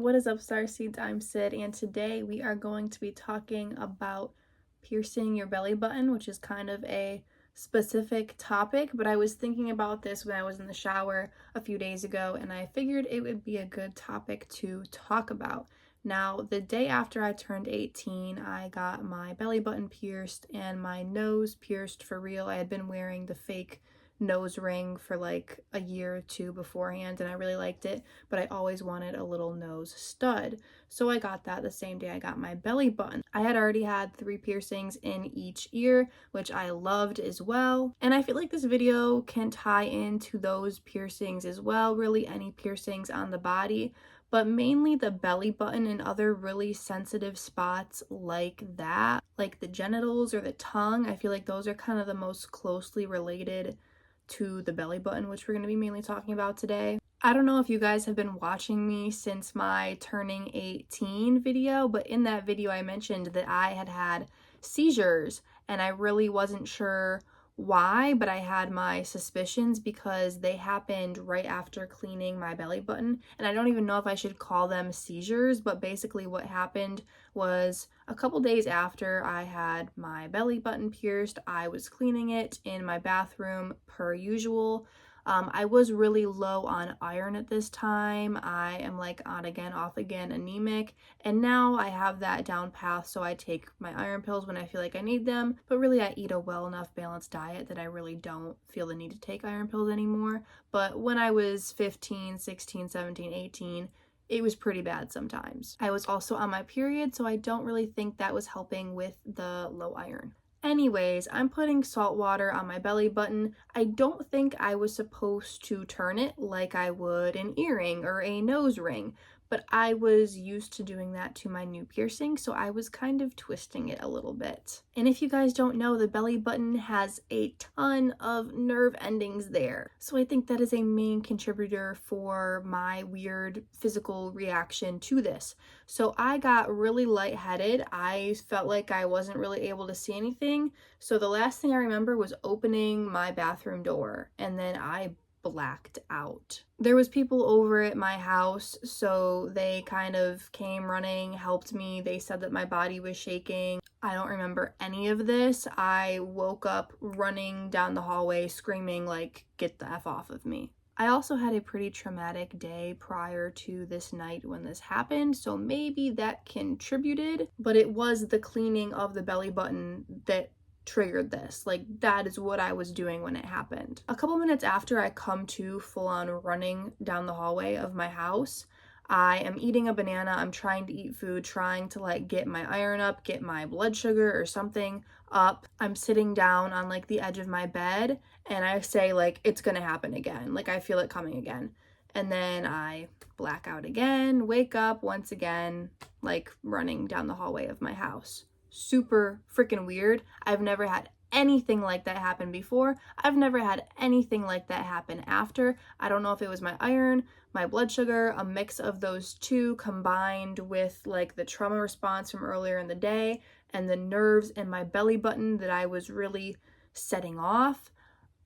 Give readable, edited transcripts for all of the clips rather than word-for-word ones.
What is up, Starseeds? I'm Sid, and today we are going to be talking about piercing your belly button, which is kind of a specific topic, but I was thinking about this when I was in the shower a few days ago, and I figured it would be a good topic to talk about. Now, the day after I turned 18, I got my belly button pierced and my nose pierced for real. I had been wearing the fake nose ring for like a year or two beforehand, and I really liked it, but I always wanted a little nose stud. So I got that the same day I got my belly button. I had already had 3 piercings in each ear, which I loved as well. And I feel like this video can tie into those piercings as well, really any piercings on the body, but mainly the belly button and other really sensitive spots like that, like the genitals or the tongue. I feel like those are kind of the most closely related to the belly button, which we're going to be mainly talking about today. I don't know if you guys have been watching me since my turning 18 video, but in that video I mentioned that I had had seizures and I really wasn't sure why, but I had my suspicions because they happened right after cleaning my belly button. And I don't even know if I should call them seizures, but basically what happened was a couple days after I had my belly button pierced, I was cleaning it in my bathroom per usual. I was really low on iron at this time. I am like on again, off again, anemic, and now I have that down path, so I take my iron pills when I feel like I need them, but really I eat a well enough balanced diet that I really don't feel the need to take iron pills anymore. But when I was 15, 16, 17, 18, it was pretty bad sometimes. I was also on my period, so I don't really think that was helping with the low iron. Anyways, I'm putting salt water on my belly button. I don't think I was supposed to turn it like I would an earring or a nose ring, but I was used to doing that to my new piercing, so I was kind of twisting it a little bit. And if you guys don't know, the belly button has a ton of nerve endings there. So I think that is a main contributor for my weird physical reaction to this. So I got really lightheaded. I felt like I wasn't really able to see anything. So the last thing I remember was opening my bathroom door, and then I blacked out. There was people over at my house, so they kind of came running, helped me. They said that my body was shaking. I don't remember any of this. I woke up running down the hallway screaming like, "Get the F off of me." I also had a pretty traumatic day prior to this night when this happened, so maybe that contributed, but it was the cleaning of the belly button that triggered this. Like, that is what I was doing when it happened. A couple minutes after I come to full on running down the hallway of my house, I am eating a banana. I'm trying to eat food, trying to like get my iron up, get my blood sugar or something up. I'm sitting down on like the edge of my bed and I say like, it's gonna happen again. Like, I feel it coming again. And then I black out again, wake up once again, like running down the hallway of my house. Super freaking weird. I've never had anything like that happen before. I've never had anything like that happen after. I don't know if it was my iron, my blood sugar, a mix of those two combined with like the trauma response from earlier in the day and the nerves in my belly button that I was really setting off.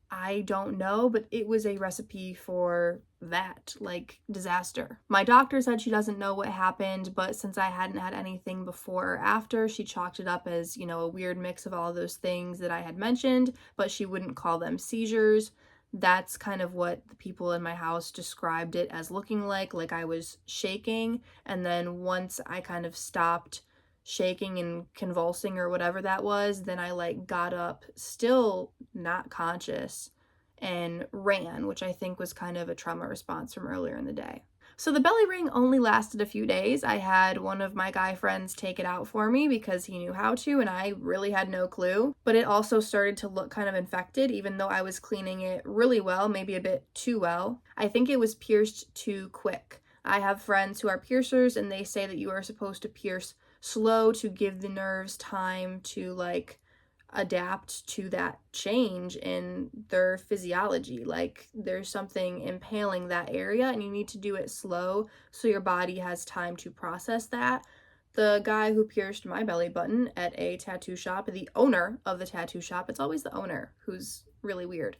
I don't know, but it was a recipe for that, like, disaster. My doctor said she doesn't know what happened, but since I hadn't had anything before or after, she chalked it up as, a weird mix of all those things that I had mentioned, but she wouldn't call them seizures. That's kind of what the people in my house described it as looking like I was shaking, and then once I kind of stopped shaking and convulsing or whatever that was, then I like got up, still not conscious, and ran, which I think was kind of a trauma response from earlier in the day. So the belly ring only lasted a few days. I had one of my guy friends take it out for me because he knew how to, and I really had no clue. But it also started to look kind of infected, even though I was cleaning it really well, maybe a bit too well. I think it was pierced too quick. I have friends who are piercers, and they say that you are supposed to pierce slow to give the nerves time to like adapt to that change in their physiology. Like, there's something impaling that area and you need to do it slow so your body has time to process that. The guy who pierced my belly button at a tattoo shop, the owner of the tattoo shop, it's always the owner who's really weird,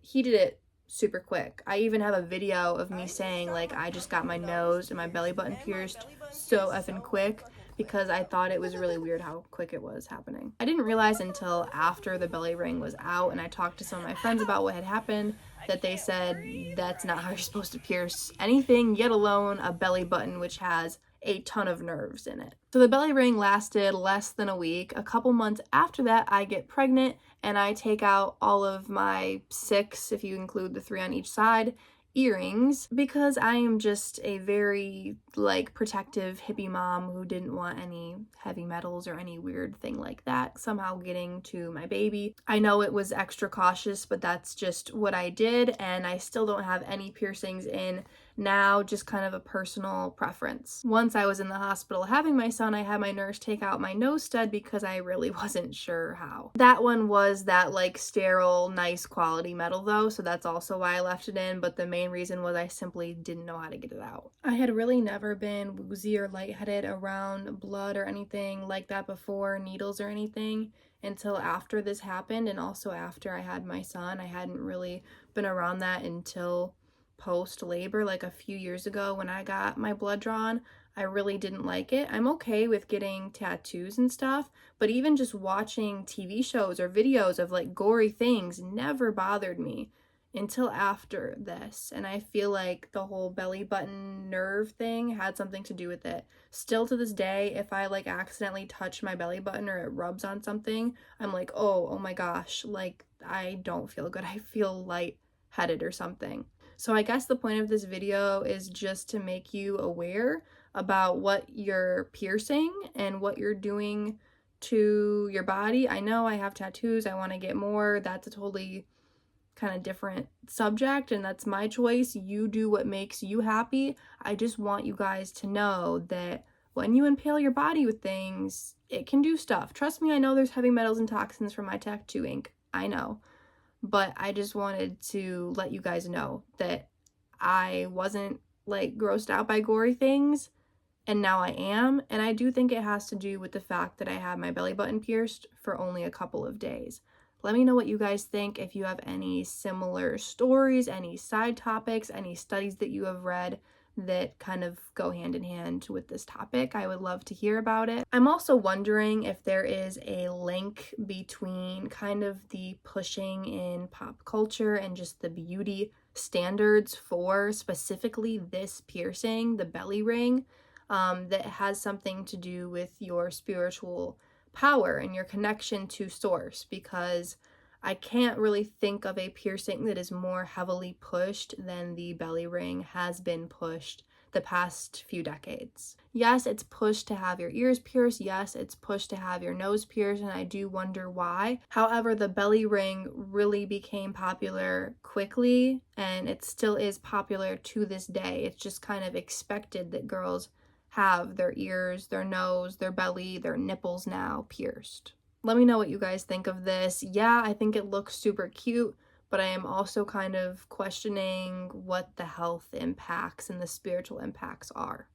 he did it super quick. I even have a video of me saying like I just got my nose and my belly button pierced so effing quick because I thought it was really weird how quick it was happening. I didn't realize until after the belly ring was out and I talked to some of my friends about what had happened that they said that's not how you're supposed to pierce anything, yet alone a belly button which has a ton of nerves in it. So the belly ring lasted less than a week. A couple months after that, I get pregnant and I take out all of my 6, if you include the 3 on each side, earrings, because I am just a very like protective hippie mom who didn't want any heavy metals or any weird thing like that somehow getting to my baby. I know it was extra cautious, but that's just what I did, and I still don't have any piercings in now, just kind of a personal preference. Once I was in the hospital having my son, I had my nurse take out my nose stud because I really wasn't sure how. That one was that like sterile, nice quality metal though, so that's also why I left it in, but the main reason was I simply didn't know how to get it out. I had really never been woozy or lightheaded around blood or anything like that before, needles or anything, until after this happened, and also after I had my son. I hadn't really been around that until post-labor, like a few years ago when I got my blood drawn. I really didn't like it. I'm okay with getting tattoos and stuff, but even just watching TV shows or videos of like gory things never bothered me until after this. And I feel like the whole belly button nerve thing had something to do with it. Still to this day, if I like accidentally touch my belly button or it rubs on something, I'm like, oh my gosh, like I don't feel good. I feel lightheaded or something. So I guess the point of this video is just to make you aware about what you're piercing and what you're doing to your body. I know I have tattoos, I want to get more. That's a totally kind of different subject, and that's my choice. You do what makes you happy. I just want you guys to know that when you impale your body with things, it can do stuff. Trust me, I know there's heavy metals and toxins from my tattoo ink. I know. But I just wanted to let you guys know that I wasn't like grossed out by gory things, and now I am. And I do think it has to do with the fact that I had my belly button pierced for only a couple of days. Let me know what you guys think. If you have any similar stories, any side topics, any studies that you have read that kind of go hand in hand with this topic, I would love to hear about it. I'm also wondering if there is a link between kind of the pushing in pop culture and just the beauty standards for specifically this piercing, the belly ring, that has something to do with your spiritual power and your connection to source, because I can't really think of a piercing that is more heavily pushed than the belly ring has been pushed the past few decades. Yes, it's pushed to have your ears pierced. Yes, it's pushed to have your nose pierced, and I do wonder why. However, the belly ring really became popular quickly, and it still is popular to this day. It's just kind of expected that girls have their ears, their nose, their belly, their nipples now pierced. Let me know what you guys think of this. Yeah, I think it looks super cute, but I am also kind of questioning what the health impacts and the spiritual impacts are.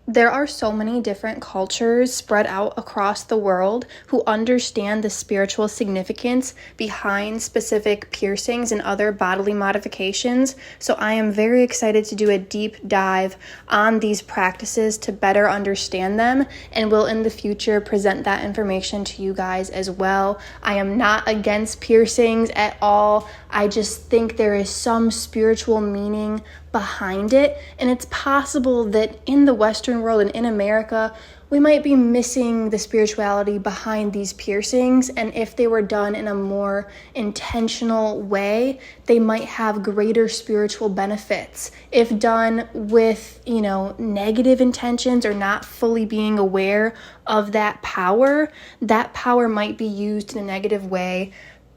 There are so many different cultures spread out across the world who understand the spiritual significance behind specific piercings and other bodily modifications. So I am very excited to do a deep dive on these practices to better understand them, and will in the future present that information to you guys as well. I am not against piercings at all. I just think there is some spiritual meaning behind it, and it's possible that in the Western world and in America, we might be missing the spirituality behind these piercings, and if they were done in a more intentional way, they might have greater spiritual benefits. If done with, negative intentions or not fully being aware of that power might be used in a negative way,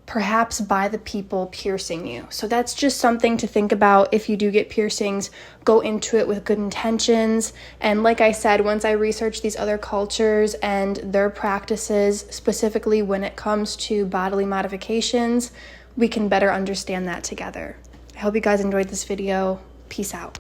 perhaps by the people piercing you. So that's just something to think about. If you do get piercings, go into it with good intentions. And like I said, once I research these other cultures and their practices, specifically when it comes to bodily modifications, we can better understand that together. I hope you guys enjoyed this video. Peace out.